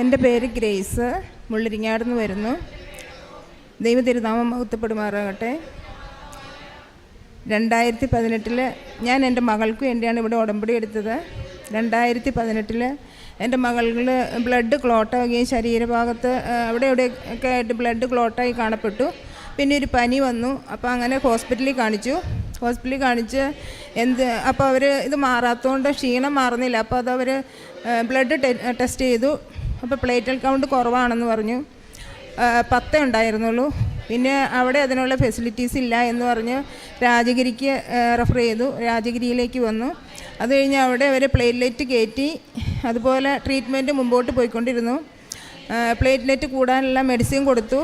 എൻ്റെ പേര് ഗ്രേസ്, മുള്ളിരിങ്ങാട് നിന്ന് വരുന്നു. ദൈവ തിരുനാമം മഹത്വപ്പെടുമാറാകട്ടെ. 2018 ഞാൻ എൻ്റെ മകൾക്ക് വേണ്ടിയാണ് ഇവിടെ ഉടമ്പടി എടുത്തത്. 2018 എൻ്റെ മകളിൽ ബ്ലഡ് ക്ലോട്ടാകുകയും ശരീരഭാഗത്ത് അവിടെ ഇവിടെയൊക്കെ ആയിട്ട് ബ്ലഡ് ക്ലോട്ടായി കാണപ്പെട്ടു. പിന്നെ ഒരു പനി വന്നു. അപ്പോൾ അങ്ങനെ ഹോസ്പിറ്റലിൽ കാണിച്ചു. അപ്പോൾ അവർ ഇത് മാറാത്തതുകൊണ്ട് ക്ഷീണം മാറുന്നില്ല. അപ്പോൾ അതവർ ബ്ലഡ് ടെസ്റ്റ് ചെയ്തു. അപ്പോൾ പ്ലേറ്റ്ലെറ്റ് കൗണ്ട് കുറവാണെന്ന് പറഞ്ഞു. 10 ഉണ്ടായിരുന്നുള്ളൂ. പിന്നെ അവിടെ അതിനുള്ള ഫെസിലിറ്റീസ് ഇല്ല എന്ന് പറഞ്ഞ് രാജഗിരിക്ക് റെഫർ ചെയ്തു. രാജഗിരിയിലേക്ക് വന്നു. അത് കഴിഞ്ഞ് അവിടെ അവർ പ്ലേറ്റ്ലെറ്റ് കയറ്റി. അതുപോലെ ട്രീറ്റ്മെൻറ്റ് മുമ്പോട്ട് പോയിക്കൊണ്ടിരുന്നു. പ്ലേറ്റ്ലെറ്റ് കൂടാനുള്ള മെഡിസിൻ കൊടുത്തു,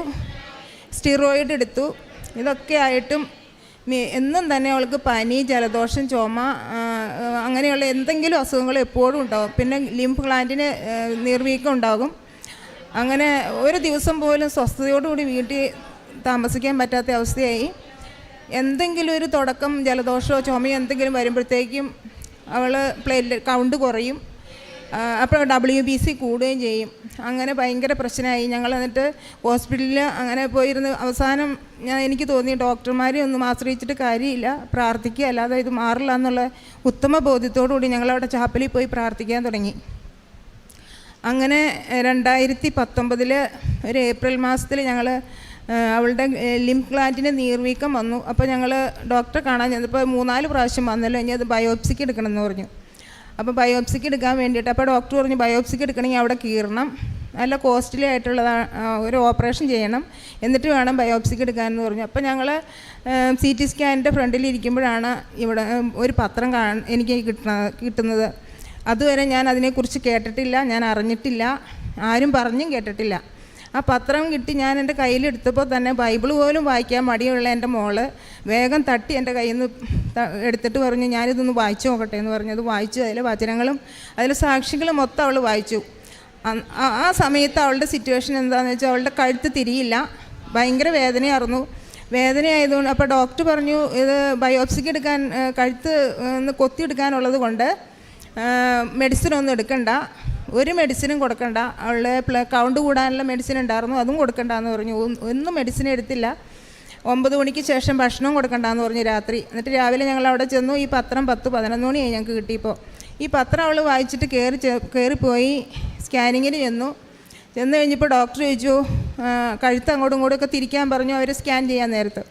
സ്റ്റിറോയിഡ് എടുത്തു. ഇതൊക്കെ ആയിട്ടും എന്നും തന്നെ അവൾക്ക് പനി, ജലദോഷം, ചുമ, അങ്ങനെയുള്ള എന്തെങ്കിലും അസുഖങ്ങൾ എപ്പോഴും ഉണ്ടാകും. പിന്നെ ലിംഫ് ഗ്ലാൻഡിന് നീർവീക്കം ഉണ്ടാകും. അങ്ങനെ ഒരു ദിവസം പോലും സ്വസ്ഥതയോടുകൂടി വീട്ടിൽ താമസിക്കാൻ പറ്റാത്ത അവസ്ഥയായി. എന്തെങ്കിലും ഒരു തുടക്കം ജലദോഷമോ ചുമയോ എന്തെങ്കിലും വരുമ്പോഴത്തേക്കും അവൾ പ്ലേറ്റ്ലെറ്റ് കൗണ്ട് കുറയും. അപ്പോൾ WBC കൂടുകയും ചെയ്യും. അങ്ങനെ ഭയങ്കര പ്രശ്നമായി. ഞങ്ങൾ എന്നിട്ട് ഹോസ്പിറ്റലിൽ അങ്ങനെ പോയിരുന്ന് അവസാനം എനിക്ക് തോന്നി ഡോക്ടർമാരെ ഒന്നും ആശ്രയിച്ചിട്ട് കാര്യമില്ല, പ്രാർത്ഥിക്കുക, അല്ലാതെ ഇത് മാറില്ല എന്നുള്ള ഉത്തമ ബോധ്യത്തോടുകൂടി ഞങ്ങളവിടെ ചാപ്പലിൽ പോയി പ്രാർത്ഥിക്കാൻ തുടങ്ങി. അങ്ങനെ 2019 ഒരു ഏപ്രിൽ മാസത്തിൽ ഞങ്ങൾ അവളുടെ ലിംഫ് ഗ്ലാൻഡിന് നീർവീക്കം വന്നു. അപ്പോൾ ഞങ്ങൾ ഡോക്ടറെ കാണാൻ ചെന്നപ്പോൾ 3-4 പ്രാവശ്യം വന്നല്ലോ, ഇനി അത് ബയോപ്സിക്ക് എടുക്കണമെന്ന് പറഞ്ഞു. അപ്പോൾ ബയോപ്സിക്ക് എടുക്കാൻ വേണ്ടിയിട്ട് അപ്പോൾ ഡോക്ടർ പറഞ്ഞു ബയോപ്സിക്ക് എടുക്കണമെങ്കിൽ അവിടെ കീറണം, നല്ല കോസ്റ്റ്ലി ആയിട്ടുള്ള ഒരു ഓപ്പറേഷൻ ചെയ്യണം, എന്നിട്ട് വേണം ബയോപ്സിക്ക് എടുക്കാനെന്ന് പറഞ്ഞു. അപ്പോൾ ഞങ്ങൾ CT സ്കാനിൻ്റെ ഫ്രണ്ടിലിരിക്കുമ്പോഴാണ് ഇവിടെ ഒരു പത്രം എനിക്ക് കിട്ടുന്നത്. അതുവരെ ഞാൻ അതിനെക്കുറിച്ച് കേട്ടിട്ടില്ല, ഞാൻ അറിഞ്ഞിട്ടില്ല, ആരും പറഞ്ഞും കേട്ടിട്ടില്ല. ആ പത്രം കിട്ടി ഞാൻ എൻ്റെ കയ്യിലെടുത്തപ്പോൾ തന്നെ ബൈബിൾ പോലും വായിക്കാൻ മടിയുള്ള എൻ്റെ മോള് വേഗം തട്ടി എൻ്റെ കയ്യിൽ നിന്ന് എടുത്തിട്ട് പറഞ്ഞു ഞാനിതൊന്ന് വായിച്ചു നോക്കട്ടെ എന്ന് പറഞ്ഞു. അത് വായിച്ചു. അതിലെ വചനങ്ങളും അതിലെ സാക്ഷികളും മൊത്തം അവൾ വായിച്ചു. ആ സമയത്ത് അവളുടെ സിറ്റുവേഷൻ എന്താണെന്ന് വെച്ചാൽ അവളുടെ കഴുത്ത് തിരിയില്ല, ഭയങ്കര വേദനയായിരുന്നു. വേദനയായതുകൊണ്ട് അപ്പോൾ ഡോക്ടർ പറഞ്ഞു ഇത് ബയോപ്സിക്ക് എടുക്കാൻ കഴുത്ത് ഒന്ന് കൊത്തിയെടുക്കാനുള്ളത് കൊണ്ട് മെഡിസിനൊന്നും എടുക്കണ്ട, ഒരു മെഡിസിനും കൊടുക്കണ്ട, അവളുടെ കൗണ്ട് കൂടാനുള്ള മെഡിസിൻ ഉണ്ടായിരുന്നു, അതും കൊടുക്കണ്ടെന്ന് പറഞ്ഞു. ഒന്നും മെഡിസിൻ എടുത്തില്ല. 9 മണിക്ക് ശേഷം ഭക്ഷണവും കൊടുക്കണ്ടെന്ന് പറഞ്ഞു രാത്രി. എന്നിട്ട് രാവിലെ ഞങ്ങൾ അവിടെ ചെന്നു. ഈ പത്രം 10-11 മണിയായി ഞങ്ങൾക്ക് കിട്ടിയപ്പോൾ. ഈ പത്രം അവൾ വായിച്ചിട്ട് കയറിപ്പോയി സ്കാനിങ്ങിന് ചെന്നു കഴിഞ്ഞപ്പോൾ ഡോക്ടർ ചോദിച്ചു കഴുത്ത് അങ്ങോട്ടും ഇങ്ങോട്ടുമൊക്കെ തിരിക്കാൻ പറഞ്ഞു അവർ സ്കാൻ ചെയ്യാൻ നേരത്ത്.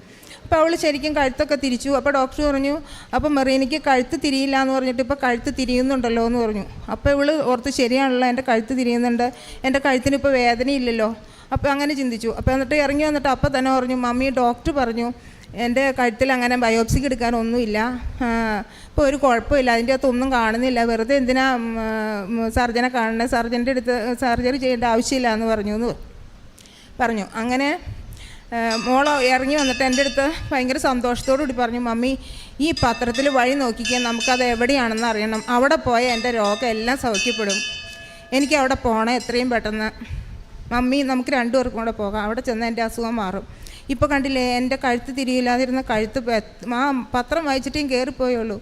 അപ്പോൾ അവൾ ശരിക്കും കഴുത്തൊക്കെ തിരിച്ചു. അപ്പോൾ ഡോക്ടർ പറഞ്ഞു അപ്പോൾ മെറീനയ്ക്ക് കഴുത്ത് തിരിയില്ല എന്ന് പറഞ്ഞിട്ട് ഇപ്പോൾ കഴുത്ത് തിരിയുന്നുണ്ടല്ലോ എന്ന് പറഞ്ഞു. അപ്പോൾ ഇവൾ ഓർത്ത് ശരിയാണല്ലോ, എൻ്റെ കഴുത്ത് തിരിയുന്നുണ്ട്, എൻ്റെ കഴുത്തിന് ഇപ്പോൾ വേദനയില്ലല്ലോ. അപ്പോൾ അങ്ങനെ ചിന്തിച്ചു. അപ്പോൾ എന്നിട്ട് ഇറങ്ങി വന്നിട്ട് അപ്പോൾ തന്നെ പറഞ്ഞു മമ്മി ഡോക്ടർ പറഞ്ഞു എൻ്റെ കഴുത്തിൽ അങ്ങനെ ബയോപ്സിക്ക് എടുക്കാനൊന്നുമില്ല, ഇപ്പോൾ ഒരു കുഴപ്പമില്ല, അതിൻ്റെ അകത്തൊന്നും കാണുന്നില്ല, വെറുതെ എന്തിനാ സർജനെ കാണണേ, സർജൻ്റെ അടുത്ത് സർജറി ചെയ്യേണ്ട ആവശ്യമില്ല എന്ന് പറഞ്ഞു. അങ്ങനെ മോളോ ഇറങ്ങി വന്നിട്ട് എൻ്റെ അടുത്ത് ഭയങ്കര സന്തോഷത്തോടുകൂടി പറഞ്ഞു മമ്മി ഈ പത്രത്തിൽ വഴി നോക്കിക്കാൻ നമുക്കത് എവിടെയാണെന്ന് അറിയണം, അവിടെ പോയാൽ എൻ്റെ രോഗം എല്ലാം സൗഖ്യപ്പെടും, എനിക്ക് അവിടെ പോകണം എത്രയും പെട്ടെന്ന് മമ്മി, നമുക്ക് 2 പേർക്കും കൂടെ പോകാം, അവിടെ ചെന്ന് എൻ്റെ അസുഖം മാറും. ഇപ്പോൾ കണ്ടില്ലേ എൻ്റെ കഴുത്ത് തിരിയില്ലാതിരുന്ന കഴുത്ത് ആ പത്രം വായിച്ചിട്ടേ കയറിപ്പോയുള്ളൂ.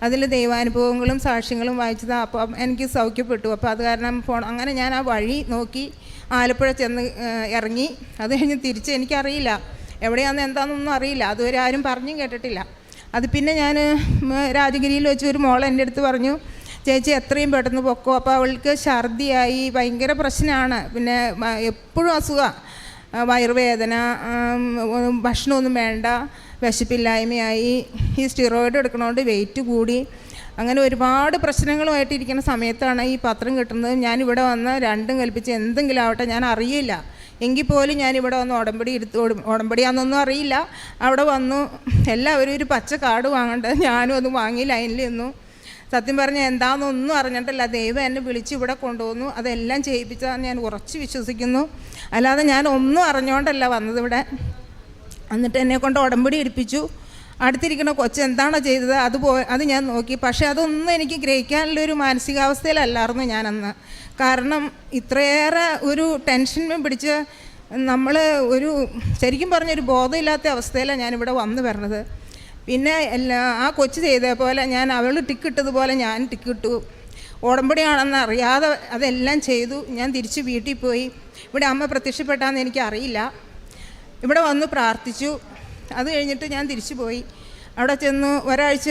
അതിൽ ദൈവാനുഭവങ്ങളും സാക്ഷ്യങ്ങളും വായിച്ചത്. അപ്പോൾ എനിക്ക് സൗഖ്യപ്പെട്ടു. അപ്പോൾ അത് കാരണം അങ്ങനെ ഞാൻ ആ വഴി നോക്കി ആലപ്പുഴ ചെന്ന് ഇറങ്ങി. അത് കഴിഞ്ഞ് തിരിച്ച് എനിക്കറിയില്ല എവിടെയാണെന്ന് എന്താണെന്നൊന്നും അറിയില്ല, അതുവരെ ആരും പറഞ്ഞും കേട്ടിട്ടില്ല. അത് പിന്നെ ഞാൻ രാജഗിരിയിൽ വെച്ച് ഒരു മോൾ എൻ്റെ അടുത്ത് പറഞ്ഞു ചേച്ചി എത്രയും പെട്ടെന്ന് പൊക്കോ. അപ്പോൾ അവൾക്ക് ഛർദിയായി, ഭയങ്കര പ്രശ്നമാണ്, പിന്നെ എപ്പോഴും അസുഖമാണ്, വയറുവേദന, ഭക്ഷണമൊന്നും വേണ്ട, വിശപ്പില്ലായ്മയായി, ഈ സ്റ്റിറോയിഡ് എടുക്കണോണ്ട് വെയിറ്റ് കൂടി, അങ്ങനെ ഒരുപാട് പ്രശ്നങ്ങളുമായിട്ടിരിക്കുന്ന സമയത്താണ് ഈ പത്രം കിട്ടുന്നത്. ഞാനിവിടെ വന്ന് രണ്ടും കൽപ്പിച്ച് എന്തെങ്കിലും ആവട്ടെ, ഞാൻ അറിയില്ല എങ്കിൽ പോലും ഞാനിവിടെ വന്ന് ഉടമ്പടിയാണെന്നൊന്നും അറിയില്ല. അവിടെ വന്നു എല്ലാവരും ഒരു പച്ച കാർഡ് വാങ്ങണ്ട, ഞാനും അത് വാങ്ങി ലൈനിൽ നിന്നു. സത്യം പറഞ്ഞാൽ എന്താണെന്നൊന്നും അറിഞ്ഞിട്ടില്ല, ദൈവം എന്നെ വിളിച്ച് ഇവിടെ കൊണ്ടുവന്നു, അതെല്ലാം ചെയ്യിപ്പിച്ചതാണെന്ന് ഞാൻ ഉറച്ച് വിശ്വസിക്കുന്നു. അല്ലാതെ ഞാൻ ഒന്നും അറിഞ്ഞുകൊണ്ടല്ല വന്നത് ഇവിടെ. എന്നിട്ട് എന്നെക്കൊണ്ട് ഉടമ്പടി എടുപ്പിച്ചു. അടുത്തിരിക്കുന്ന കൊച്ച് എന്താണോ ചെയ്തത് അത് ഞാൻ നോക്കി. പക്ഷേ അതൊന്നും എനിക്ക് ഗ്രഹിക്കാനുള്ളൊരു മാനസികാവസ്ഥയിലല്ലായിരുന്നു ഞാനന്ന്. കാരണം ഇത്രയേറെ ഒരു ടെൻഷനും പിടിച്ച് നമ്മൾ ശരിക്കും പറഞ്ഞൊരു ബോധമില്ലാത്ത അവസ്ഥയിലാണ് ഞാനിവിടെ വന്നു വരുന്നത്. പിന്നെ ആ കൊച്ചു ചെയ്ത പോലെ അവൾ ടിക്ക് ഇട്ടതുപോലെ ഞാൻ ടിക്ക് ഇട്ടു. ഉടമ്പടിയാണെന്ന് അറിയാതെ അതെല്ലാം ചെയ്തു. ഞാൻ തിരിച്ച് വീട്ടിൽ പോയി. ഇവിടെ അമ്മ പ്രത്യക്ഷപ്പെട്ടാന്ന് എനിക്കറിയില്ല. ഇവിടെ വന്ന് പ്രാർത്ഥിച്ചു. അത് കഴിഞ്ഞിട്ട് ഞാൻ തിരിച്ചു പോയി. അവിടെ ചെന്നു ഒരാഴ്ച.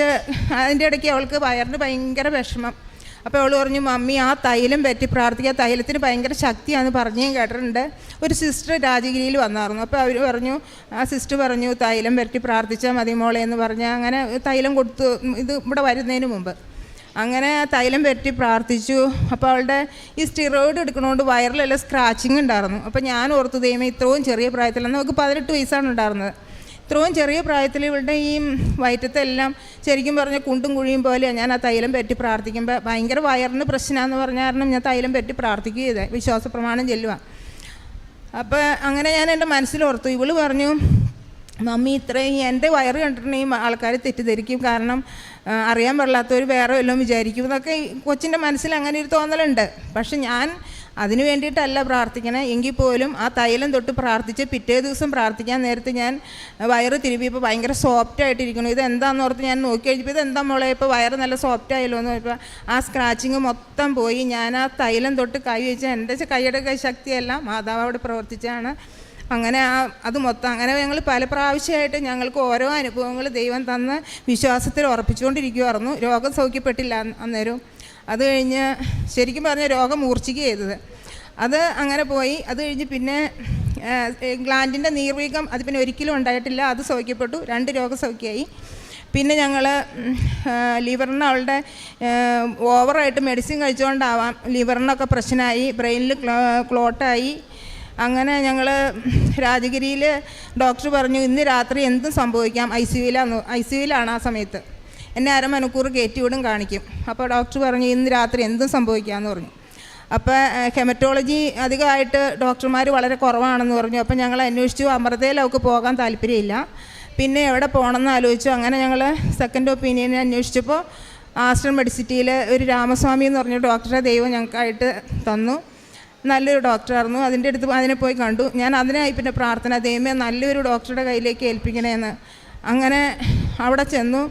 അതിൻ്റെ ഇടയ്ക്ക് അവൾക്ക് വയറിന് ഭയങ്കര വിഷമം. അപ്പോൾ അവൾ പറഞ്ഞു, മമ്മി ആ തൈലം പറ്റി പ്രാർത്ഥിക്കുക, തൈലത്തിന് ഭയങ്കര ശക്തിയാണെന്ന് പറഞ്ഞ് ഞാൻ കേട്ടിട്ടുണ്ട്. ഒരു സിസ്റ്റർ രാജഗിരിയിൽ വന്നായിരുന്നു. അപ്പോൾ അവർ പറഞ്ഞു, ആ സിസ്റ്റർ പറഞ്ഞു തൈലം പറ്റി പ്രാർത്ഥിച്ചാൽ മതി മോളെ എന്ന് പറഞ്ഞ് അങ്ങനെ തൈലം കൊടുത്തു. ഇത് ഇവിടെ വരുന്നതിന് മുമ്പ് അങ്ങനെ തൈലം പറ്റി പ്രാർത്ഥിച്ചു. അപ്പോൾ അവളുടെ ഈ സ്റ്റിറോയിഡ് എടുക്കണോണ്ട് വയറിലെല്ലാം സ്ക്രാച്ചിങ് ഉണ്ടായിരുന്നു. അപ്പോൾ ഞാൻ ഓർത്തു, ദൈവമേ ഇത്രയും ചെറിയ പ്രായത്തിൽ, നമുക്ക് 18 വയസ്സാണ് ഉണ്ടായിരുന്നത്. ഇത്രയും ചെറിയ പ്രായത്തിൽ ഇവളുടെ ഈ വയറ്റത്തെല്ലാം ശരിക്കും പറഞ്ഞ കുണ്ടും കുഴിയും പോലെയാണ്. ഞാൻ ആ തൈലം പറ്റി പ്രാർത്ഥിക്കുമ്പോൾ ഭയങ്കര വയറിന് പ്രശ്നമാണെന്ന് പറഞ്ഞ കാരണം ഞാൻ തൈലം പറ്റി പ്രാർത്ഥിക്കുക ചെയ്തേ, വിശ്വാസ പ്രമാണം ചെല്ലുക. അപ്പോൾ അങ്ങനെ ഞാൻ എൻ്റെ മനസ്സിലോർത്തു. ഇവള് പറഞ്ഞു, മമ്മി ഇത്രയും എൻ്റെ വയറ് കണ്ടിട്ടുണ്ടെങ്കിൽ ആൾക്കാർ തെറ്റിദ്ധരിക്കും, കാരണം അറിയാൻ പാടില്ലാത്തവർ വേറെ വല്ലതും വിചാരിക്കും എന്നൊക്കെ കൊച്ചിൻ്റെ മനസ്സിൽ അങ്ങനെ ഒരു തോന്നലുണ്ട്. പക്ഷെ ഞാൻ അതിന് വേണ്ടിയിട്ടല്ല പ്രാർത്ഥിക്കണേ. എങ്കിൽ പോലും ആ തൈലം തൊട്ട് പ്രാർത്ഥിച്ച് പിറ്റേ ദിവസം പ്രാർത്ഥിക്കാൻ നേരത്ത് ഞാൻ വയറ് തിരുവിയപ്പോൾ ഭയങ്കര സോഫ്റ്റായിട്ടിരിക്കുന്നു. ഇതെന്താണെന്ന് ഓർത്ത് ഞാൻ നോക്കി കഴിഞ്ഞപ്പോൾ ഇതെന്താ മോളെ ഇപ്പോൾ വയറ് നല്ല സോഫ്റ്റ് ആയല്ലോ എന്ന് പറഞ്ഞപ്പോൾ ആ സ്ക്രാച്ചിങ് മൊത്തം പോയി. ഞാൻ ആ തൈലം തൊട്ട് കൈ വെച്ച് എൻ്റെ കൈയുടെ ശക്തിയെല്ലാം മാതാവ് അവിടെ പ്രവർത്തിച്ചാണ്. അങ്ങനെ അത് മൊത്തം അങ്ങനെ ഞങ്ങൾ പല പ്രാവശ്യമായിട്ട് ഞങ്ങൾക്ക് ഓരോ അനുഭവങ്ങൾ ദൈവം തന്ന് വിശ്വാസത്തിൽ ഉറപ്പിച്ചുകൊണ്ടിരിക്കുമായിരുന്നു. രോഗം സൗഖ്യപ്പെട്ടില്ല അന്നേരം. അത് കഴിഞ്ഞ് ശരിക്കും പറഞ്ഞാൽ രോഗം മൂർച്ഛിക്കുക ചെയ്തത്. അത് അങ്ങനെ പോയി. അത് കഴിഞ്ഞ് പിന്നെ ഗ്ലാൻഡിൻ്റെ നീർവീക്കം അത് പിന്നെ ഒരിക്കലും ഉണ്ടായിട്ടില്ല. അത് സൗഖ്യപ്പെട്ടു. 2 രോഗം സൗഖ്യമായി. പിന്നെ ഞങ്ങൾ ലിവറിന് അവളുടെ ഓവറായിട്ട് മെഡിസിൻ കഴിച്ചുകൊണ്ടാവാം ലിവറിനൊക്കെ പ്രശ്നമായി, ബ്രെയിനിൽ ക്ലോട്ടായി. അങ്ങനെ ഞങ്ങൾ രാജഗിരിയിൽ ഡോക്ടർ പറഞ്ഞു ഇന്ന് രാത്രി എന്തും സംഭവിക്കാം, ഐ സി യുവിലാണ് ആ സമയത്ത്. എന്നെ 1/2 മണിക്കൂർ കയറ്റിവിടും കാണിക്കും. അപ്പോൾ ഡോക്ടർ പറഞ്ഞു ഇന്ന് രാത്രി എന്തും സംഭവിക്കാമെന്ന് പറഞ്ഞു. അപ്പോൾ ഹെമറ്റോളജി അധികമായിട്ട് ഡോക്ടർമാർ വളരെ കുറവാണെന്ന് പറഞ്ഞു. അപ്പോൾ ഞങ്ങൾ അന്വേഷിച്ചു. അമൃതയിൽ അവൾക്ക് പോകാൻ താല്പര്യമില്ല. പിന്നെ എവിടെ പോകണമെന്ന് ആലോചിച്ചു. അങ്ങനെ ഞങ്ങൾ സെക്കൻഡ് ഒപ്പീനിയൻ അന്വേഷിച്ചപ്പോൾ ആസ്റ്റർ മെഡിസിറ്റിയിൽ ഒരു രാമസ്വാമി എന്ന് പറഞ്ഞ ഡോക്ടറെ ദൈവം ഞങ്ങൾക്കായിട്ട് തന്നു. നല്ലൊരു ഡോക്ടറായിരുന്നു. അതിനെ പോയി കണ്ടു. ഞാൻ അതിനായി പിന്നെ പ്രാർത്ഥന, ദൈവമേ നല്ലൊരു ഡോക്ടറുടെ കയ്യിലേക്ക് ഏൽപ്പിക്കണേന്ന്. അങ്ങനെ അവിടെ ചെന്നു.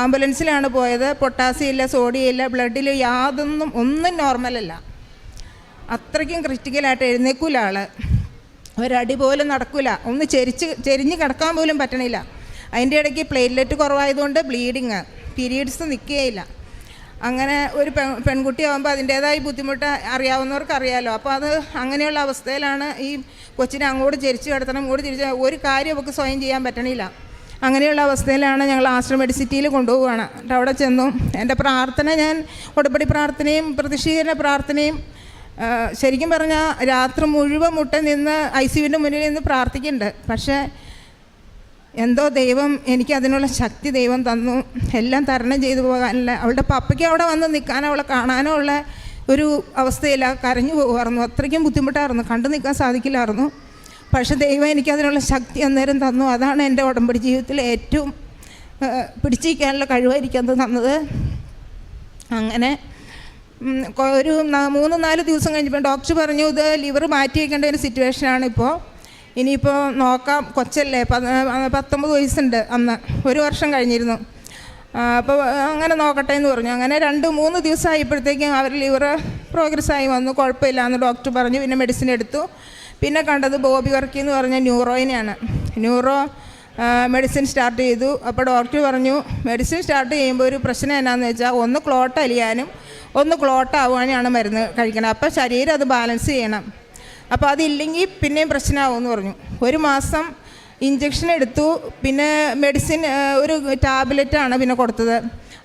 ആംബുലൻസിലാണ് പോയത്. പൊട്ടാസ്യം ഇല്ല, സോഡിയം ഇല്ല, ബ്ലഡിൽ ഒന്നും നോർമലല്ല. അത്രയ്ക്കും ക്രിറ്റിക്കലായിട്ട് എഴുന്നേക്കൂല ആൾ. ഒരടി പോലും നടക്കില്ല. ഒന്ന് ചെരിഞ്ഞ് കിടക്കാൻ പോലും പറ്റണില്ല. അതിൻ്റെ ഇടയ്ക്ക് പ്ലേറ്റ്ലെറ്റ് കുറവായതുകൊണ്ട് ബ്ലീഡിങ്, പീരീഡ്സ് നിൽക്കുകയില്ല. അങ്ങനെ ഒരു പെൺകുട്ടി ആകുമ്പോൾ അതിൻ്റേതായ ബുദ്ധിമുട്ട് അറിയാവുന്നവർക്ക് അറിയാമല്ലോ. അപ്പോൾ അത് അങ്ങനെയുള്ള അവസ്ഥയിലാണ് ഈ കൊച്ചിനെ അങ്ങോട്ട് ചെരിച്ച് കിടത്തണം, ഇങ്ങോട്ട് തിരിച്ച് ഒരു കാര്യം അവൾക്ക് സ്വയം ചെയ്യാൻ പറ്റണില്ല. അങ്ങനെയുള്ള അവസ്ഥയിലാണ് ഞങ്ങൾ ആശ്രമ മെഡിസിറ്റിയിൽ കൊണ്ടുപോവുകയാണ്. അവിടെ ചെന്നു. എൻ്റെ പ്രാർത്ഥന, ഞാൻ ഉടമ്പടി പ്രാർത്ഥനയും പ്രതിഷ്ഠീകരണ പ്രാർത്ഥനയും ശരിക്കും പറഞ്ഞാൽ രാത്രി മുഴുവൻ മുട്ട നിന്ന് ICUവിൻ്റെ മുന്നിൽ നിന്ന് പ്രാർത്ഥിക്കുന്നുണ്ട്. പക്ഷേ എന്തോ ദൈവം എനിക്ക് അതിനുള്ള ശക്തി ദൈവം തന്നു. എല്ലാം തരണം ചെയ്തു പോകാനുള്ള. അവളുടെ പപ്പയ്ക്ക് അവിടെ വന്ന് നിൽക്കാനോ അവളെ കാണാനോ ഉള്ള ഒരു അവസ്ഥയില്ല. കരഞ്ഞു പോകുമായിരുന്നു. അത്രയ്ക്കും ബുദ്ധിമുട്ടായിരുന്നു. കണ്ടു നിൽക്കാൻ സാധിക്കില്ലായിരുന്നു. പക്ഷെ ദൈവം എനിക്കതിനുള്ള ശക്തി അന്നേരം തന്നു. അതാണ് എൻ്റെ ഉടമ്പടി ജീവിതത്തിൽ ഏറ്റവും പിടിച്ചിരിക്കാനുള്ള കഴിവായിരിക്കുന്നത് തന്നത്. അങ്ങനെ ഒരു 3-4 ദിവസം കഴിഞ്ഞപ്പോൾ ഡോക്ടർ പറഞ്ഞു ഇത് ലിവർ മാറ്റി വയ്ക്കേണ്ട ഒരു സിറ്റുവേഷനാണ് ഇപ്പോൾ. ഇനിയിപ്പോൾ നോക്കാം, കൊച്ചല്ലേ, 19 വയസ്സുണ്ട് അന്ന്, 1 വർഷം കഴിഞ്ഞിരുന്നു. അപ്പോൾ അങ്ങനെ നോക്കട്ടെ എന്ന് പറഞ്ഞു. അങ്ങനെ 2-3 ദിവസമായപ്പോഴത്തേക്കും അവർ ലിവർ പ്രോഗ്രസ്സായി വന്നു, കുഴപ്പമില്ല എന്ന് ഡോക്ടർ പറഞ്ഞു. പിന്നെ മെഡിസിൻ എടുത്തു. പിന്നെ കണ്ടത് ബോബി വർക്കി എന്ന് പറഞ്ഞ ന്യൂറോയിനെയാണ്. ന്യൂറോ മെഡിസിൻ സ്റ്റാർട്ട് ചെയ്തു. അപ്പോൾ ഡോക്ടർ പറഞ്ഞു മെഡിസിൻ സ്റ്റാർട്ട് ചെയ്യുമ്പോൾ ഒരു പ്രശ്നം എന്നാന്ന് വെച്ചാൽ ഒന്ന് ക്ലോട്ട് അലിയാനും ഒന്ന് ക്ലോട്ട് ആവാനാണ് മരുന്ന് കഴിക്കണം. അപ്പോൾ ശരീരം അത് ബാലൻസ് ചെയ്യണം. അപ്പോൾ അതില്ലെങ്കിൽ പിന്നെയും പ്രശ്നമാകുമെന്ന് പറഞ്ഞു. 1 മാസം ഇഞ്ചക്ഷൻ എടുത്തു. പിന്നെ മെഡിസിൻ ഒരു ടാബ്ലറ്റാണ് പിന്നെ കൊടുത്തത്.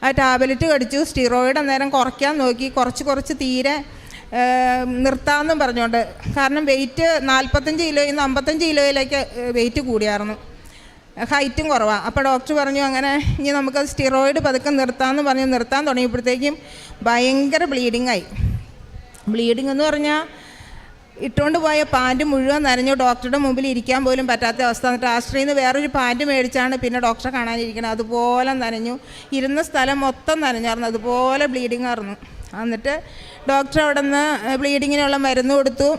ആ ടാബ്ലറ്റ് കടിച്ചു. സ്റ്റിറോയിഡ് അന്നേരം കുറയ്ക്കാൻ നോക്കി. കുറച്ച് തീരെ നിർത്താമെന്നും പറഞ്ഞുകൊണ്ട്, കാരണം വെയിറ്റ് 45 കിലോയിൽ നിന്ന് 55 കിലോയിലേക്ക് വെയിറ്റ് കൂടിയായിരുന്നു, ഹൈറ്റും കുറവാണ്. അപ്പോൾ ഡോക്ടർ പറഞ്ഞു അങ്ങനെ ഇനി നമുക്കത് സ്റ്റിറോയിഡ് പതുക്കെ നിർത്താമെന്ന് പറഞ്ഞ് നിർത്താൻ തുടങ്ങിയപ്പോഴത്തേക്കും ഭയങ്കര ബ്ലീഡിങ്ങായി. ബ്ലീഡിങ് എന്ന് പറഞ്ഞാൽ ഇട്ടുകൊണ്ട് പോയ പാൻറ്റ് മുഴുവൻ നനഞ്ഞു. ഡോക്ടറുടെ മുമ്പിൽ ഇരിക്കാൻ പോലും പറ്റാത്ത അവസ്ഥ. എന്നിട്ട് ആശ്രയിൽ നിന്ന് വേറൊരു പാൻറ്റ് മേടിച്ചാണ് പിന്നെ ഡോക്ടറെ കാണാനിരിക്കണം. അതുപോലെ നനഞ്ഞു. ഇരുന്ന സ്ഥലം മൊത്തം നനഞ്ഞായിരുന്നു. അതുപോലെ ബ്ലീഡിങ് ആയിരുന്നു. എന്നിട്ട് ഡോക്ടർ അവിടെ നിന്ന് ബ്ലീഡിങ്ങിനുള്ള മരുന്ന് കൊടുത്തു.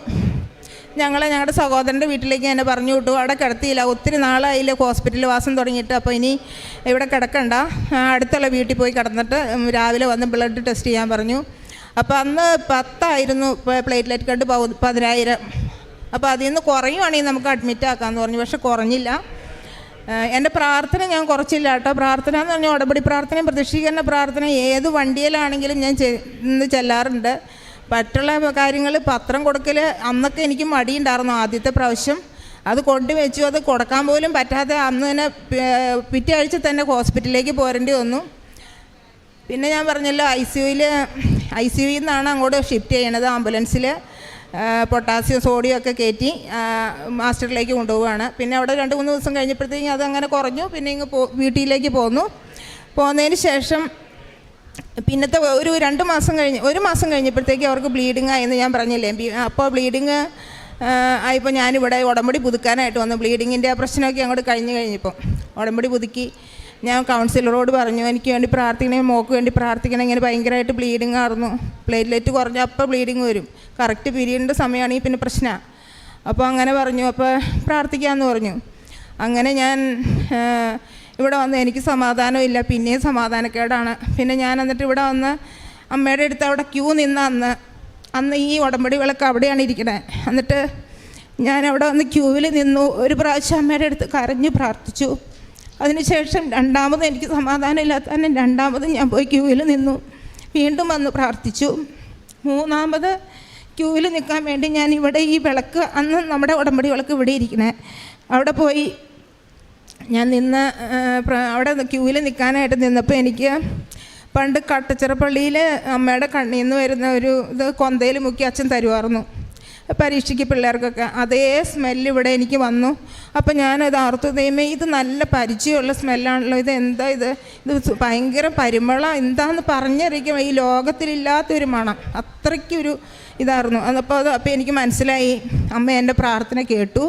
ഞങ്ങളുടെ സഹോദരൻ്റെ വീട്ടിലേക്ക് എന്നെ പറഞ്ഞു വിട്ടു. അവിടെ കിടത്തിയില്ല. ഒത്തിരി നാളായില്ല ഹോസ്പിറ്റലിൽ വാസം തുടങ്ങിയിട്ട്. അപ്പോൾ ഇനി ഇവിടെ കിടക്കണ്ട, അടുത്തുള്ള വീട്ടിൽ പോയി കിടന്നിട്ട് രാവിലെ വന്ന് ബ്ലഡ് ടെസ്റ്റ് ചെയ്യാൻ പറഞ്ഞു. അപ്പോൾ അന്ന് 10 പ്ലേറ്റ്ലെറ്റ് കണ്ട് 10,000. അപ്പോൾ അതിൽ നിന്ന് കുറയുവാണെങ്കിൽ നമുക്ക് അഡ്മിറ്റ് ആക്കാമെന്ന് പറഞ്ഞു. പക്ഷെ കുറഞ്ഞില്ല. എൻ്റെ പ്രാർത്ഥന ഞാൻ കുറച്ചില്ല കേട്ടോ. പ്രാർത്ഥന എന്ന് പറഞ്ഞാൽ ഉടമ്പടി പ്രാർത്ഥനയും പ്രതീക്ഷിക്കുന്ന പ്രാർത്ഥന ഏത് വണ്ടിയിലാണെങ്കിലും ഞാൻ ഇന്ന് ചെല്ലാറുണ്ട്. മറ്റുള്ള കാര്യങ്ങൾ പത്രം കൊടുക്കൽ അന്നൊക്കെ എനിക്ക് മടിയുണ്ടായിരുന്നു ആദ്യത്തെ പ്രാവശ്യം. അത് കൊണ്ടുവച്ചു. അത് കൊടുക്കാൻ പോലും പറ്റാതെ അന്ന് തന്നെ പിറ്റേ ആഴ്ച തന്നെ ഹോസ്പിറ്റലിലേക്ക് പോരേണ്ടി വന്നു. പിന്നെ ഞാൻ പറഞ്ഞല്ലോ ഐ സി യുയിൽ നിന്നാണ് അങ്ങോട്ട് ഷിഫ്റ്റ് ചെയ്യണത്. ആംബുലൻസിൽ പൊട്ടാസ്യം സോഡിയം ഒക്കെ കയറ്റി മാസ്റ്ററിലേക്ക് കൊണ്ടുപോവുകയാണ്. പിന്നെ അവിടെ 2-3 ദിവസം കഴിഞ്ഞപ്പോഴത്തേക്കും അതങ്ങനെ കുറഞ്ഞു. പിന്നെ ഇങ്ങ് വീട്ടിലേക്ക് പോന്നു. പോന്നതിന് ശേഷം പിന്നത്തെ ഒരു 1 മാസം കഴിഞ്ഞപ്പോഴത്തേക്ക് അവർക്ക് ബ്ലീഡിങ് ആയെന്ന് ഞാൻ പറഞ്ഞില്ലേ. അപ്പോൾ ബ്ലീഡിങ് ആയിപ്പോൾ ഞാനിവിടെ ഉടമ്പടി പുതുക്കാനായിട്ട് വന്നു. ബ്ലീഡിങ്ങിൻ്റെ ആ പ്രശ്നമൊക്കെ അങ്ങോട്ട് കഴിഞ്ഞപ്പോൾ ഉടമ്പടി പുതുക്കി. ഞാൻ കൗൺസിലറോട് പറഞ്ഞു എനിക്ക് വേണ്ടി പ്രാർത്ഥിക്കണേ, മോൾക്ക് വേണ്ടി പ്രാർത്ഥിക്കണം. ഇങ്ങനെ ഭയങ്കരമായിട്ട് ബ്ലീഡിങ് ആയിരുന്നു. പ്ലേറ്റ്ലെറ്റ് കുറഞ്ഞ അപ്പോൾ ബ്ലീഡിങ് വരും. കറക്റ്റ് പീരീഡിൻ്റെ സമയമാണെങ്കിൽ പിന്നെ പ്രശ്നമാണ്. അപ്പോൾ അങ്ങനെ പറഞ്ഞു. അപ്പോൾ പ്രാർത്ഥിക്കാമെന്ന് പറഞ്ഞു. അങ്ങനെ ഞാൻ ഇവിടെ വന്ന് എനിക്ക് സമാധാനമില്ല. പിന്നെയും സമാധാനക്കേടാണ്. പിന്നെ ഞാൻ എന്നിട്ട് ഇവിടെ വന്ന് അമ്മയുടെ അടുത്ത് അവിടെ ക്യൂ നിന്ന അന്ന് ഈ ഉടമ്പടി വിളക്ക് അവിടെയാണ് ഇരിക്കണേ. എന്നിട്ട് ഞാൻ അവിടെ വന്ന് ക്യൂവിൽ നിന്നു. ഒരു പ്രാവശ്യം അമ്മയുടെ അടുത്ത് കരഞ്ഞ് പ്രാർത്ഥിച്ചു. അതിനുശേഷം രണ്ടാമത് എനിക്ക് സമാധാനമില്ലാത്ത തന്നെ രണ്ടാമത് ഞാൻ പോയി ക്യൂവിൽ നിന്നു. വീണ്ടും വന്ന് പ്രാർത്ഥിച്ചു. മൂന്നാമത് ക്യൂവിൽ നിൽക്കാൻ വേണ്ടി ഞാൻ ഇവിടെ ഈ വിളക്ക് അന്ന് നമ്മുടെ ഉടമ്പടി വിളക്ക് ഇവിടെ ഇരിക്കണേ അവിടെ പോയി ഞാൻ അവിടെ ക്യൂവിൽ നിൽക്കാനായിട്ട് നിന്നപ്പോൾ എനിക്ക് പണ്ട് കട്ടച്ചിറപ്പള്ളിയിൽ അമ്മയുടെ കണ്ണിൽ നിന്ന് വരുന്ന ഒരു ഇത് കൊന്തയിൽ മുക്കി അച്ഛൻ തരുമായിരുന്നു പരീക്ഷയ്ക്ക് പിള്ളേർക്കൊക്കെ. അതേ സ്മെല്ല് ഇവിടെ എനിക്ക് വന്നു. അപ്പം ഞാനത് ഓർത്തു, ദൈവമേ ഇത് നല്ല പരിചയമുള്ള സ്മെല്ലാണല്ലോ, ഇത് ഭയങ്കര പരിമളം, എന്താണെന്ന് പറഞ്ഞറിയിക്കും. ഈ ലോകത്തിലില്ലാത്തൊരു മണം, അത്രയ്ക്കൊരു ഇതായിരുന്നു. അപ്പോൾ എനിക്ക് മനസ്സിലായി അമ്മ എൻ്റെ പ്രാർത്ഥന കേട്ടു.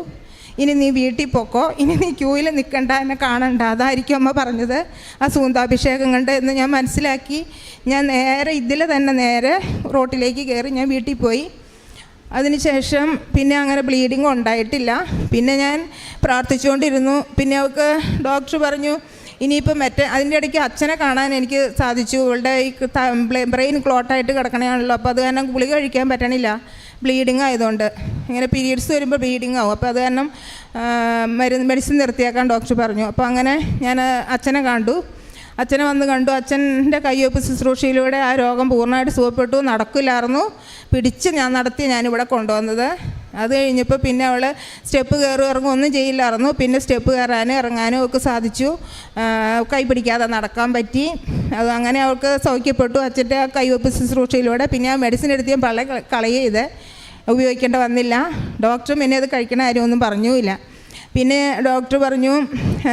ഇനി നീ വീട്ടിൽ പോക്കോ, ഇനി നീ ക്യൂവിൽ നിൽക്കണ്ട, എന്നെ കാണണ്ട, അതായിരിക്കും അമ്മ പറഞ്ഞത് ആ സൂന്താഭിഷേകം കണ്ട് എന്ന് ഞാൻ മനസ്സിലാക്കി. ഞാൻ നേരെ റോട്ടിലേക്ക് കയറി ഞാൻ വീട്ടിൽ പോയി. അതിനുശേഷം പിന്നെ അങ്ങനെ ബ്ലീഡിങ് ഉണ്ടായിട്ടില്ല. പിന്നെ ഞാൻ പ്രാർത്ഥിച്ചുകൊണ്ടിരുന്നു. പിന്നെ അവൾക്ക് ഡോക്ടർ പറഞ്ഞു ഇനിയിപ്പം അതിൻ്റെ ഇടയ്ക്ക് അച്ഛനെ കാണാൻ എനിക്ക് സാധിച്ചു. ഇവളുടെ ഈ ബ്രെയിൻ ക്ലോട്ടായിട്ട് കിടക്കണയാണല്ലോ. അപ്പോൾ അത് കാരണം ഗുളിക കഴിക്കാൻ പറ്റണില്ല, ബ്ലീഡിങ് ആയതുകൊണ്ട്. ഇങ്ങനെ പീരീഡ്സ് വരുമ്പോൾ ബ്ലീഡിങ് ആവും. അപ്പോൾ അത് കാരണം മെഡിസിൻ നിർത്തിയാക്കാൻ ഡോക്ടർ പറഞ്ഞു. അപ്പോൾ അങ്ങനെ ഞാൻ അച്ഛനെ വന്ന് കണ്ടു. അച്ഛൻ്റെ കയ്യൊപ്പ് ശുശ്രൂഷയിലൂടെ ആ രോഗം പൂർണ്ണമായിട്ട് സുഖപ്പെട്ടു. നടക്കില്ലായിരുന്നു, പിടിച്ച് ഞാനിവിടെ കൊണ്ടുവന്നത്. അത് കഴിഞ്ഞപ്പോൾ പിന്നെ അവൾ സ്റ്റെപ്പ് കയറും ഒന്നും ചെയ്യില്ലായിരുന്നു. പിന്നെ സ്റ്റെപ്പ് കയറാനും ഇറങ്ങാനും ഒക്കെ സാധിച്ചു. കൈ പിടിക്കാതെ നടക്കാൻ പറ്റി. അത് അങ്ങനെ അവൾക്ക് സൗഖ്യപ്പെട്ടു അച്ഛൻ്റെ കയ്യൊപ്പ് ശുശ്രൂഷയിലൂടെ. പിന്നെ ആ മെഡിസിൻ എടുത്ത് ഞാൻ കളയത് ഉപയോഗിക്കേണ്ട വന്നില്ല. ഡോക്ടർ പിന്നെ അത് കഴിക്കണ കാര്യമൊന്നും പറഞ്ഞുമില്ല. പിന്നെ ഡോക്ടർ പറഞ്ഞു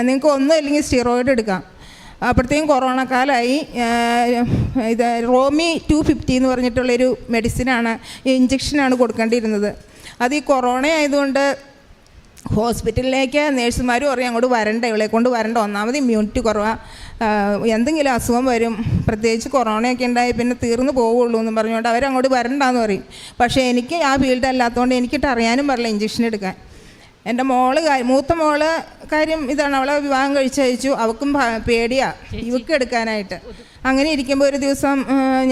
നിങ്ങൾക്ക് ഒന്നും ഇല്ലെങ്കിൽ സ്റ്റിറോയിഡ് എടുക്കാം. അപ്പോഴത്തേക്കും കൊറോണ കാലമായി. ഇത് റോമി 250 എന്ന് പറഞ്ഞിട്ടുള്ളൊരു മെഡിസിനാണ്, ഇഞ്ചക്ഷനാണ് കൊടുക്കേണ്ടിയിരുന്നത്. അത് ഈ കൊറോണ ആയതുകൊണ്ട് ഹോസ്പിറ്റലിലേക്ക് നേഴ്സുമാരും പറയും അങ്ങോട്ട് വരണ്ട, ഇവളെ കൊണ്ട് വരണ്ട, ഒന്നാമത് ഇമ്മ്യൂണിറ്റി കുറവാണ്, എന്തെങ്കിലും അസുഖം വരും, പ്രത്യേകിച്ച് കൊറോണയൊക്കെ ഉണ്ടായി പിന്നെ തീർന്നു പോവുള്ളൂ എന്ന് പറഞ്ഞുകൊണ്ട് അവരങ്ങോട്ട് വരണ്ടെന്ന് പറയും. പക്ഷേ എനിക്ക് ആ ഫീൽഡ് അല്ലാത്തതുകൊണ്ട് എനിക്കിട്ട് അറിയാനും പറയില്ല ഇഞ്ചക്ഷൻ എടുക്കാൻ. എൻ്റെ മൂത്ത മോള് കാര്യം ഇതാണ്, അവളെ വിവാഹം കഴിച്ചയച്ചു. അവൾക്കും പേടിയാണ് ഇവക്ക് എടുക്കാനായിട്ട്. അങ്ങനെ ഇരിക്കുമ്പോൾ ഒരു ദിവസം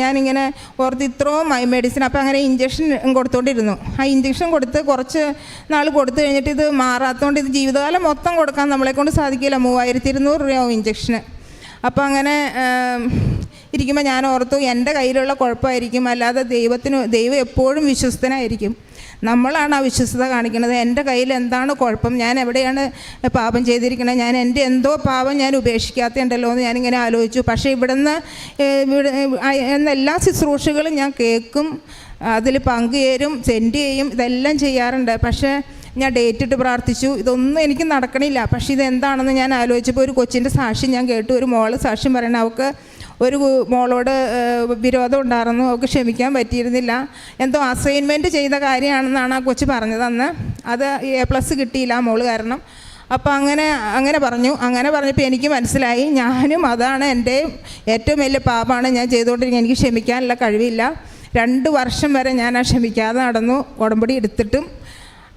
ഞാനിങ്ങനെ ഓർത്ത് ഇത്രയും മെഡിസിൻ, അപ്പോൾ അങ്ങനെ ഇഞ്ചക്ഷൻ കൊടുത്തുകൊണ്ടിരുന്നു. ആ ഇഞ്ചക്ഷൻ കൊടുത്ത് കുറച്ച് നാൾ കൊടുത്തു കഴിഞ്ഞിട്ട് ഇത് മാറാത്തതുകൊണ്ട് ഇത് ജീവിതകാലം മൊത്തം കൊടുക്കാൻ നമ്മളെക്കൊണ്ട് സാധിക്കില്ല. 3200 രൂപയാവും ഇഞ്ചക്ഷന്. അപ്പോൾ അങ്ങനെ ഇരിക്കുമ്പോൾ ഞാൻ ഓർത്തു എൻ്റെ കയ്യിലുള്ള കുഴപ്പമായിരിക്കും, അല്ലാതെ ദൈവം എപ്പോഴും വിശ്വസ്തനായിരിക്കും. നമ്മളാണ് ആ വിശ്വസ്തത കാണിക്കുന്നത്. എൻ്റെ കയ്യിൽ എന്താണ് കുഴപ്പം, ഞാൻ എവിടെയാണ് പാപം ചെയ്തിരിക്കുന്നത്, ഞാൻ എൻ്റെ എന്തോ പാപം ഞാൻ ഉപേക്ഷിക്കാത്തുണ്ടല്ലോ എന്ന് ഞാനിങ്ങനെ ആലോചിച്ചു. പക്ഷേ ഇവിടെ എല്ലാ ശുശ്രൂഷകളും ഞാൻ കേൾക്കും, അതിൽ പങ്കുചേരും, സെൻഡ് ചെയ്യും, ഇതെല്ലാം ചെയ്യാറുണ്ട്. പക്ഷേ ഞാൻ ഡേറ്റ് ഇട്ട് പ്രാർത്ഥിച്ചു, ഇതൊന്നും എനിക്ക് നടക്കണില്ല. പക്ഷേ ഇതെന്താണെന്ന് ഞാൻ ആലോചിച്ചപ്പോൾ ഒരു കൊച്ചിൻ്റെ സാക്ഷ്യം ഞാൻ കേട്ടു. ഒരു മോള് സാക്ഷ്യം പറയണം, അവൾക്ക് ഒരു മോളോട് വിരോധം ഉണ്ടായിരുന്നു, അവൾക്ക് ക്ഷമിക്കാൻ പറ്റിയിരുന്നില്ല, എന്തോ അസൈൻമെൻറ്റ് ചെയ്ത കാര്യമാണെന്നാണ് ആ കൊച്ച് പറഞ്ഞത് അന്ന്. അത് A+ കിട്ടിയില്ല ആ മോള് കാരണം. അപ്പോൾ അങ്ങനെ പറഞ്ഞപ്പോൾ എനിക്ക് മനസ്സിലായി ഞാനും അതാണ് എൻ്റെ ഏറ്റവും വലിയ പാപമാണ് ഞാൻ ചെയ്തുകൊണ്ടിരിക്കുന്നത്. എനിക്ക് ക്ഷമിക്കാനുള്ള കഴിവില്ല. 2 വർഷം വരെ ഞാൻ ആ ക്ഷമിക്കാതെ നടന്നു. ഉടമ്പടി എടുത്തിട്ടും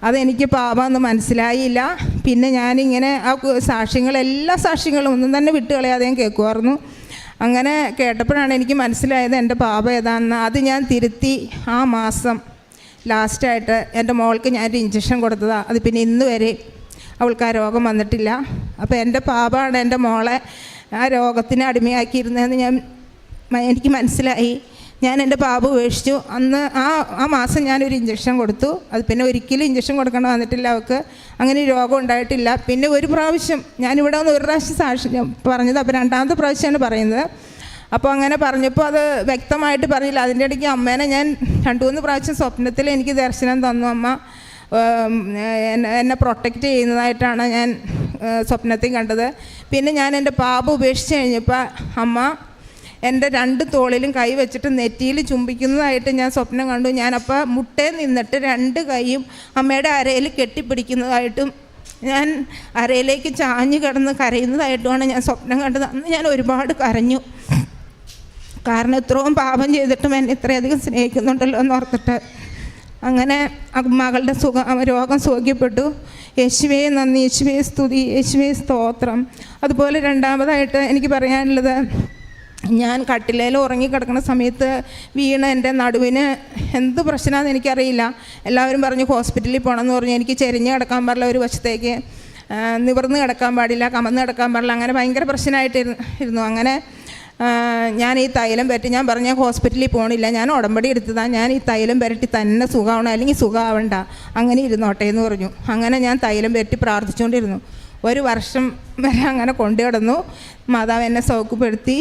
അതെനിക്ക് പാപമെന്ന് മനസ്സിലായില്ല. പിന്നെ ഞാനിങ്ങനെ ആ എല്ലാ സാക്ഷ്യങ്ങളും ഒന്നും തന്നെ വിട്ടുകളയാതെ ഞാൻ കേൾക്കുമായിരുന്നു. അങ്ങനെ കേട്ടപ്പോഴാണ് എനിക്ക് മനസ്സിലായത് എൻ്റെ പാപം ഏതാണെന്ന്. അത് ഞാൻ തിരുത്തി ആ മാസം ലാസ്റ്റായിട്ട് എൻ്റെ മോൾക്ക് ഞാനൊരു ഇഞ്ചക്ഷൻ കൊടുത്തതാണ്. അത് പിന്നെ ഇന്ന് വരെ അവൾക്ക് ആ രോഗം വന്നിട്ടില്ല. അപ്പോൾ എൻ്റെ പാപമാണ് എൻ്റെ മോളെ ആ രോഗത്തിന് അടിമയാക്കിയിരുന്നതെന്ന് എനിക്ക് മനസ്സിലായി. ഞാൻ എൻ്റെ പാപം ഉപേക്ഷിച്ചു. അന്ന് ആ മാസം ഞാനൊരു ഇഞ്ചക്ഷൻ കൊടുത്തു. അത് പിന്നെ ഒരിക്കലും ഇഞ്ചക്ഷൻ കൊടുക്കേണ്ട വന്നിട്ടില്ല അവൾക്ക്. അങ്ങനെ രോഗം ഉണ്ടായിട്ടില്ല. പിന്നെ ഒരു പ്രാവശ്യം ഞാനിവിടെ വന്ന് ഒരു പ്രാവശ്യം സാക്ഷ്യം പറഞ്ഞത്, അപ്പോൾ രണ്ടാമത്തെ പ്രാവശ്യമാണ് പറയുന്നത്. അപ്പോൾ അങ്ങനെ പറഞ്ഞപ്പോൾ അത് വ്യക്തമായിട്ട് പറഞ്ഞില്ല. അതിൻ്റെ ഇടയ്ക്ക് അമ്മേനെ ഞാൻ 2-3 പ്രാവശ്യം സ്വപ്നത്തിൽ എനിക്ക് ദർശനം തന്നു. അമ്മ എന്നെ പ്രൊട്ടക്റ്റ് ചെയ്യുന്നതായിട്ടാണ് ഞാൻ സ്വപ്നത്തിൽ കണ്ടത്. പിന്നെ ഞാൻ എൻ്റെ പാപം ഉപേക്ഷിച്ച് കഴിഞ്ഞപ്പോൾ അമ്മ എൻ്റെ 2 തോളിലും കൈ വെച്ചിട്ട് നെറ്റിയിൽ ചുംബിക്കുന്നതായിട്ട് ഞാൻ സ്വപ്നം കണ്ടു. ഞാനപ്പോൾ മുട്ടേ നിന്നിട്ട് 2 കൈയും അമ്മയുടെ അരയിൽ കെട്ടിപ്പിടിക്കുന്നതായിട്ടും ഞാൻ അരയിലേക്ക് ചാഞ്ഞു കിടന്ന് കരയുന്നതായിട്ടുമാണ് ഞാൻ സ്വപ്നം കണ്ടത്. അന്ന് ഞാൻ ഒരുപാട് കരഞ്ഞു. കാരണം ഇത്രയും പാപം ചെയ്തിട്ടും എന്നെ ഇത്രയധികം സ്നേഹിക്കുന്നുണ്ടല്ലോ എന്ന് ഓർത്തിട്ട്. അങ്ങനെ മകളുടെ രോഗം സുഖപ്പെട്ടു. യേശുവേ നന്ദി, യേശുവേ സ്തുതി, യേശുവേ സ്തോത്രം. അതുപോലെ രണ്ടാമതായിട്ട് എനിക്ക് പറയാനുള്ളത്, ഞാൻ കട്ടിലേൽ ഉറങ്ങിക്കിടക്കുന്ന സമയത്ത് വീണ് എൻ്റെ നടുവിന് എന്ത് പ്രശ്നമാണെന്ന് എനിക്കറിയില്ല. എല്ലാവരും പറഞ്ഞു ഹോസ്പിറ്റലിൽ പോകണമെന്ന് പറഞ്ഞു. എനിക്ക് ചെരിഞ്ഞ് കിടക്കാൻ പാടില്ല, ഒരു വശത്തേക്ക് നിവർന്ന് കിടക്കാൻ പാടില്ല, കമന്ന് കിടക്കാൻ പാടില്ല. അങ്ങനെ ഭയങ്കര പ്രശ്നമായിട്ടിരുന്നു. അങ്ങനെ ഞാൻ ഈ തൈലം പറ്റി ഞാൻ പറഞ്ഞു ഹോസ്പിറ്റലിൽ പോകണില്ല, ഞാൻ ഉടമ്പടി എടുത്തതാണ്, ഞാൻ ഈ തൈലം പുരട്ടി തന്നെ സുഖമാവണം, അല്ലെങ്കിൽ സുഖമാവണ്ട, അങ്ങനെ ഇരുന്നോട്ടെ എന്ന് പറഞ്ഞു. അങ്ങനെ ഞാൻ തൈലം പുരട്ടി പ്രാർത്ഥിച്ചുകൊണ്ടിരുന്നു. 1 വർഷം വരെ അങ്ങനെ കൊണ്ടുകിടന്നു. മാതാവ് എന്നെ സൗഖ്യപ്പെടുത്തി.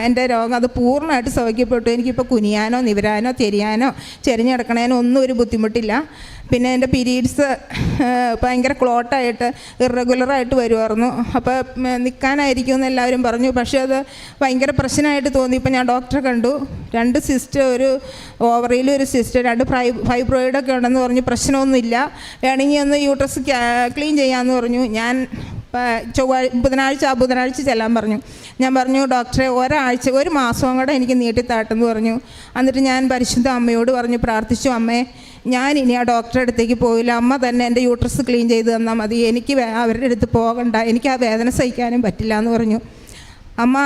എൻ്റെ രോഗം അത് പൂർണ്ണമായിട്ട് സൗഖ്യപ്പെട്ടു. എനിക്കിപ്പോൾ കുനിയാനോ നിവരാനോ ചെരിയാനോ ചെരിഞ്ഞെടുക്കണേനോ ഒന്നും ഒരു ബുദ്ധിമുട്ടില്ല. പിന്നെ എൻ്റെ പീരീഡ്സ് ഭയങ്കര ക്ലോട്ടായിട്ട് ഇറഗുലറായിട്ട് വരുമായിരുന്നു. അപ്പോൾ നിൽക്കാനായിരിക്കും എന്ന് എല്ലാവരും പറഞ്ഞു. പക്ഷേ അത് ഭയങ്കര പ്രശ്നമായിട്ട് തോന്നി. ഇപ്പോൾ ഞാൻ ഡോക്ടറെ കണ്ടു. 2 സിസ്റ്റ്, ഒരു ഓവറിയിൽ ഒരു സിസ്റ്റ്, 2 ഫൈബ്രോയിഡൊക്കെ ഉണ്ടെന്ന് പറഞ്ഞു. പ്രശ്നമൊന്നുമില്ല, വേണമെങ്കിൽ ഒന്ന് യൂട്രസ് ക്ലീൻ ചെയ്യാമെന്ന് പറഞ്ഞു. ഞാൻ ബുധനാഴ്ച ചെല്ലാൻ പറഞ്ഞു. ഞാൻ പറഞ്ഞു ഡോക്ടറെ ഒരു മാസവും കൂടെ എനിക്ക് നീട്ടിത്താട്ടെന്ന് പറഞ്ഞു. എന്നിട്ട് ഞാൻ പരിശുദ്ധ അമ്മയോട് പറഞ്ഞു, പ്രാർത്ഥിച്ചു, അമ്മേ ഞാൻ ഇനി ആ ഡോക്ടറെ അടുത്തേക്ക് പോയില്ല, അമ്മ തന്നെ എൻ്റെ യൂട്രസ് ക്ലീൻ ചെയ്ത് തന്നാൽ മതി, എനിക്ക് അവരുടെ അടുത്ത് പോകണ്ട, എനിക്ക് ആ വേദന സഹിക്കാനും പറ്റില്ല എന്ന് പറഞ്ഞു. അമ്മ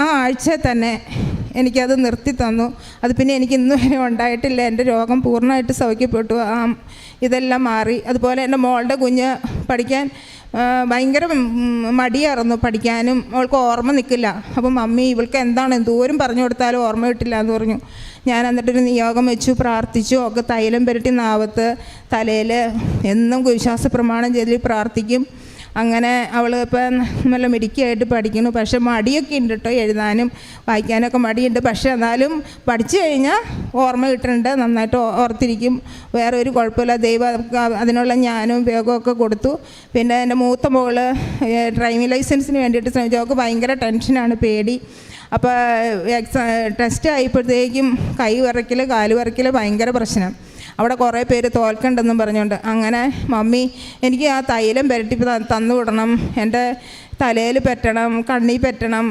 ആ ആഴ്ച തന്നെ എനിക്കത് നിർത്തി തന്നു. അത് പിന്നെ എനിക്ക് ഇന്ന് വരെ ഉണ്ടായിട്ടില്ല. എൻ്റെ രോഗം പൂർണ്ണമായിട്ട് സൗഖ്യപ്പെട്ടു. ഇതെല്ലാം മാറി. അതുപോലെ എൻ്റെ മോളുടെ കുഞ്ഞ് പഠിക്കാൻ ഭയങ്കര മടിയായിരുന്നു പഠിക്കാനും. അവൾക്ക് ഓർമ്മ നിൽക്കില്ല. അപ്പം മമ്മി ഇവൾക്ക് എന്താണ് എന്തോരം പറഞ്ഞു കൊടുത്താലും ഓർമ്മ കിട്ടില്ല എന്ന് പറഞ്ഞു. ഞാൻ എന്നിട്ടൊരു നിയോഗം വെച്ചു, പ്രാർത്ഥിച്ചു. ഒക്കെ തൈലം പുരട്ടി നാവത്ത് തലയിൽ എന്നും വിശ്വാസ പ്രമാണം ചൊല്ലി പ്രാർത്ഥിക്കും. അങ്ങനെ അവൾ ഇപ്പം നല്ല മിടുക്കിയായിട്ട് പഠിക്കുന്നു. പക്ഷെ മടിയൊക്കെ ഉണ്ട് കേട്ടോ, എഴുതാനും വായിക്കാനൊക്കെ മടിയുണ്ട്. പക്ഷെ എന്നാലും പഠിച്ചു കഴിഞ്ഞാൽ ഓർമ്മ കിട്ടുന്നുണ്ട്, നന്നായിട്ട് ഓർത്തിരിക്കും. വേറെ ഒരു കുഴപ്പമില്ല. ദൈവം അതിനുള്ള ജ്ഞാനവും ഉപയോഗമൊക്കെ കൊടുത്തു. പിന്നെ എൻ്റെ മൂത്ത മകള് ഡ്രൈവിംഗ് ലൈസൻസിന് വേണ്ടിയിട്ട് ശ്രമിച്ചു. അവൾക്ക് ഭയങ്കര ടെൻഷനാണ്, പേടി. അപ്പോൾ ടെസ്റ്റ് ആയപ്പോഴത്തേക്കും കൈ വിറയ്ക്കൽ കാല് വിറയ്ക്കൽ ഭയങ്കര പ്രശ്നം. അവിടെ കുറേ പേര് തോൽക്കണ്ടെന്നും പറഞ്ഞുകൊണ്ട് അങ്ങനെ മമ്മി എനിക്ക് ആ തൈലം പുരട്ടി തന്നു വിടണം, എൻ്റെ തലയിൽ പറ്റണം, കണ്ണി പറ്റണം,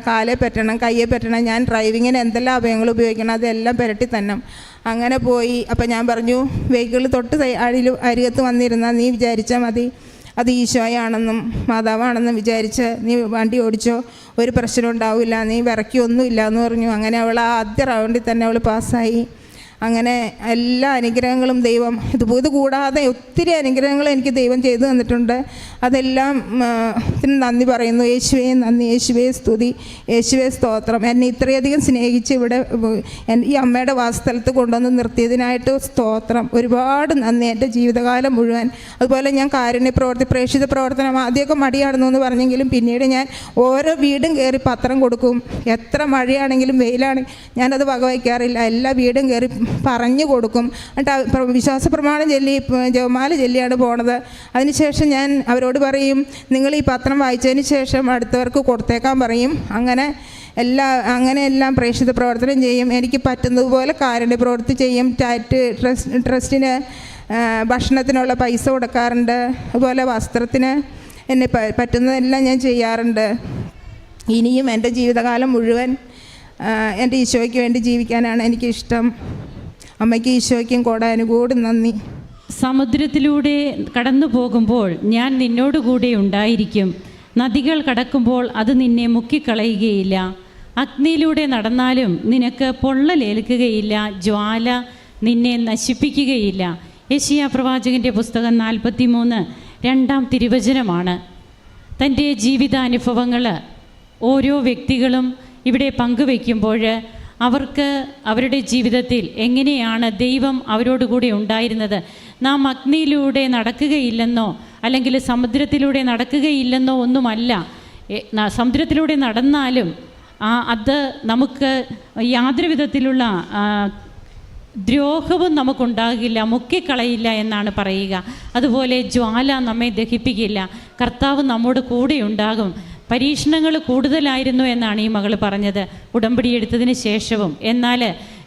കാലേ പറ്റണം, കയ്യെ പറ്റണം, ഞാൻ ഡ്രൈവിങ്ങിന് എന്തെല്ലാം അഭയങ്ങൾ ഉപയോഗിക്കണം അതെല്ലാം പുരട്ടി തന്നെ. അങ്ങനെ പോയി. അപ്പം ഞാൻ പറഞ്ഞു വെഹിക്കിൾ തൊട്ട് അരികത്ത് വന്നിരുന്നാൽ നീ വിചാരിച്ചാൽ മതി, അത് ഈശോയാണെന്നും മാതാവാണെന്നും വിചാരിച്ച് നീ വണ്ടി ഓടിച്ചോ, ഒരു പ്രശ്നം ഉണ്ടാവില്ല, നീ വിറയ്ക്കൊന്നുമില്ല എന്ന് പറഞ്ഞു. അങ്ങനെ അവൾ ആ ആദ്യ റൗണ്ടിൽ തന്നെ അവൾ പാസ്സായി. അങ്ങനെ എല്ലാ അനുഗ്രഹങ്ങളും ദൈവം ഇത് കൂടാതെ ഒത്തിരി അനുഗ്രഹങ്ങൾ എനിക്ക് ദൈവം ചെയ്തു തന്നിട്ടുണ്ട്. അതെല്ലാം നന്ദി പറയുന്നു. യേശുവേ നന്ദി, യേശുവേ സ്തുതി, യേശുവേ സ്തോത്രം. എന്നെ ഇത്രയധികം സ്നേഹിച്ച് ഇവിടെ ഈ അമ്മയുടെ വാസസ്ഥലത്ത് കൊണ്ടുവന്ന് നിർത്തിയതിനായിട്ട് സ്തോത്രം. ഒരുപാട് നന്ദി എൻ്റെ ജീവിതകാലം മുഴുവൻ. അതുപോലെ ഞാൻ കാരുണ്യ പ്രേക്ഷിത പ്രവർത്തനം ആദ്യമൊക്കെ മടിയാണെന്നു എന്ന് പറഞ്ഞെങ്കിലും പിന്നീട് ഞാൻ ഓരോ വീടും കയറി പത്രം കൊടുക്കും. എത്ര മഴയാണെങ്കിലും വെയിലാണെങ്കിലും ഞാനത് വകവയ്ക്കാറില്ല. എല്ലാ വീടും കയറി പറഞ്ഞു കൊടുക്കും. എന്നിട്ട് വിശ്വാസ പ്രമാണം ചൊല്ലി ജപമാല ചൊല്ലിയാണ് പോണത്. അതിനുശേഷം ഞാൻ അവരോട് പറയും, നിങ്ങൾ ഈ പത്രം വായിച്ചതിന് ശേഷം അടുത്തവർക്ക് കൊടുത്തേക്കാൻ പറയും. അങ്ങനെയെല്ലാം പ്രേക്ഷിത പ്രവർത്തനം ചെയ്യും. എനിക്ക് പറ്റുന്നതുപോലെ കാരുണ്യ പ്രവൃത്തി ചെയ്യും. ട്രസ്റ്റിന് ഭക്ഷണത്തിനുള്ള പൈസ കൊടുക്കാറുണ്ട്. അതുപോലെ വസ്ത്രത്തിന് എന്നെ പറ്റുന്നതെല്ലാം ഞാൻ ചെയ്യാറുണ്ട്. ഇനിയും എൻ്റെ ജീവിതകാലം മുഴുവൻ എൻ്റെ ഈശോയ്ക്ക് വേണ്ടി ജീവിക്കാനാണ് എനിക്കിഷ്ടം. അമ്മയ്ക്ക് ഈശോയ്ക്കും കോടാനുകൂടി നന്ദി. സമുദ്രത്തിലൂടെ കടന്നു പോകുമ്പോൾ ഞാൻ നിന്നോടുകൂടെ ഉണ്ടായിരിക്കും. നദികൾ കടക്കുമ്പോൾ അത് നിന്നെ മുക്കിക്കളയുകയില്ല. അഗ്നിയിലൂടെ നടന്നാലും നിനക്ക് പൊള്ളലേൽക്കുകയില്ല, ജ്വാല നിന്നെ നശിപ്പിക്കുകയില്ല. യെശയ്യാ പ്രവാചകൻ്റെ പുസ്തകം 43 2 തിരുവചനമാണ്. തൻ്റെ ജീവിതാനുഭവങ്ങൾ ഓരോ വ്യക്തികളും ഇവിടെ പങ്കുവയ്ക്കുമ്പോൾ അവർക്ക് അവരുടെ ജീവിതത്തിൽ എങ്ങനെയാണ് ദൈവം അവരോടുകൂടി ഉണ്ടായിരുന്നത്. നാം അഗ്നിയിലൂടെ നടക്കുകയില്ലെന്നോ അല്ലെങ്കിൽ സമുദ്രത്തിലൂടെ നടക്കുകയില്ലെന്നോ ഒന്നുമല്ല. സമുദ്രത്തിലൂടെ നടന്നാലും അത് നമുക്ക് യാതൊരു വിധത്തിലുള്ള ദ്രോഹവും നമുക്കുണ്ടാകില്ല, മുക്കിക്കളയില്ല എന്നാണ് പറയുക. അതുപോലെ ജ്വാല നമ്മെ ദഹിപ്പിക്കില്ല, കർത്താവ് നമ്മോട് കൂടെ ഉണ്ടാകും. പരീക്ഷണങ്ങൾ കൂടുതലായിരുന്നു എന്നാണ് ഈ മകൾ പറഞ്ഞത് ഉടമ്പടി എടുത്തതിന് ശേഷവും. എന്നാൽ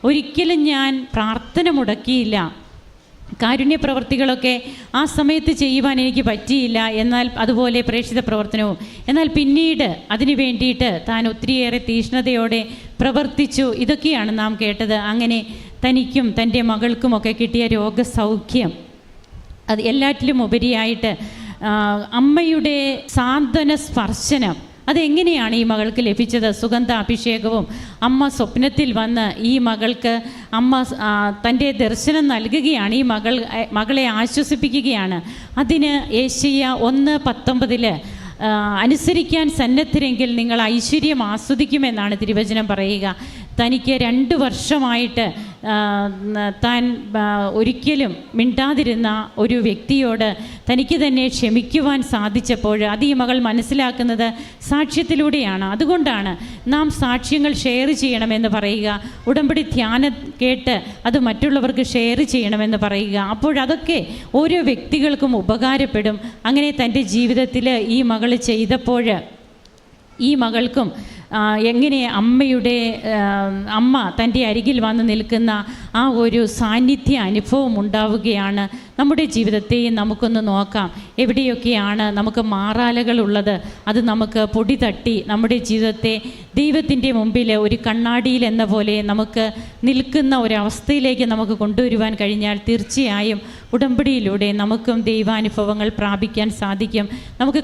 ഒരിക്കലും ഞാൻ പ്രാർത്ഥന മുടക്കിയില്ല. കാരുണ്യ പ്രവർത്തികളൊക്കെ ആ സമയത്ത് ചെയ്യുവാൻ എനിക്ക് പറ്റിയില്ല, എന്നാൽ അതുപോലെ പ്രേക്ഷിത പ്രവർത്തനവും. എന്നാൽ പിന്നീട് അതിനു വേണ്ടിയിട്ട് താൻ ഒത്തിരിയേറെ തീഷ്ണതയോടെ പ്രവർത്തിച്ചു. ഇതൊക്കെയാണ് നാം കേട്ടത്. അങ്ങനെ തനിക്കും തൻ്റെ മകൾക്കുമൊക്കെ കിട്ടിയ രോഗസൗഖ്യം, അത് എല്ലാറ്റിലും ഉപരിയായിട്ട് അമ്മയുടെ സാന്ത്വന സ്പർശനം, അതെങ്ങനെയാണ് ഈ മകൾക്ക് ലഭിച്ചത്? സുഗന്ധ അഭിഷേകവും. അമ്മ സ്വപ്നത്തിൽ വന്ന് ഈ മകൾക്ക് അമ്മ തൻ്റെ ദർശനം നൽകുകയാണ്, ഈ മകളെ ആശ്വസിപ്പിക്കുകയാണ്. അതിന് യെശയ്യാ 1:19 അനുസരിക്കാൻ സന്നദ്ധരെങ്കിൽ നിങ്ങൾ ഐശ്വര്യം ആസ്വദിക്കുമെന്നാണ് തിരുവചനം പറയുക. തനിക്ക് 2 വർഷമായിട്ട് താൻ ഒരിക്കലും മിണ്ടാതിരുന്ന ഒരു വ്യക്തിയോട് തനിക്ക് തന്നെ ക്ഷമിക്കുവാൻ സാധിച്ചപ്പോൾ അത് ഈ മകൾ മനസ്സിലാക്കുന്നത് സാക്ഷ്യത്തിലൂടെയാണ്. അതുകൊണ്ടാണ് നാം സാക്ഷ്യങ്ങൾ ഷെയർ ചെയ്യണമെന്ന് പറയുക, ഉടമ്പടി ധ്യാനം കേട്ട് അത് മറ്റുള്ളവർക്ക് ഷെയർ ചെയ്യണമെന്ന് പറയുക. അപ്പോഴതൊക്കെ ഓരോ വ്യക്തികൾക്കും ഉപകാരപ്പെടും. അങ്ങനെ തൻ്റെ ജീവിതത്തിൽ ഈ മകൾ ചെയ്തപ്പോൾ ഈ മകൾക്കും എങ്ങനെ അമ്മ തൻ്റെ അരികിൽ വന്ന് നിൽക്കുന്ന ആ ഒരു സാന്നിധ്യ അനുഭവം ഉണ്ടാവുകയാണ്. നമ്മുടെ ജീവിതത്തെയും നമുക്കൊന്ന് നോക്കാം. എവിടെയൊക്കെയാണ് നമുക്ക് മാറാലകളുള്ളത്, അത് നമുക്ക് പൊടി തട്ടി നമ്മുടെ ജീവിതത്തെ ദൈവത്തിൻ്റെ മുമ്പിൽ ഒരു കണ്ണാടിയിൽ എന്ന പോലെ നമുക്ക് നിൽക്കുന്ന ഒരവസ്ഥയിലേക്ക് നമുക്ക് കൊണ്ടുവരുവാൻ കഴിഞ്ഞാൽ തീർച്ചയായും ഉടമ്പടിയിലൂടെ നമുക്കും ദൈവാനുഭവങ്ങൾ പ്രാപിക്കാൻ സാധിക്കും. നമുക്ക്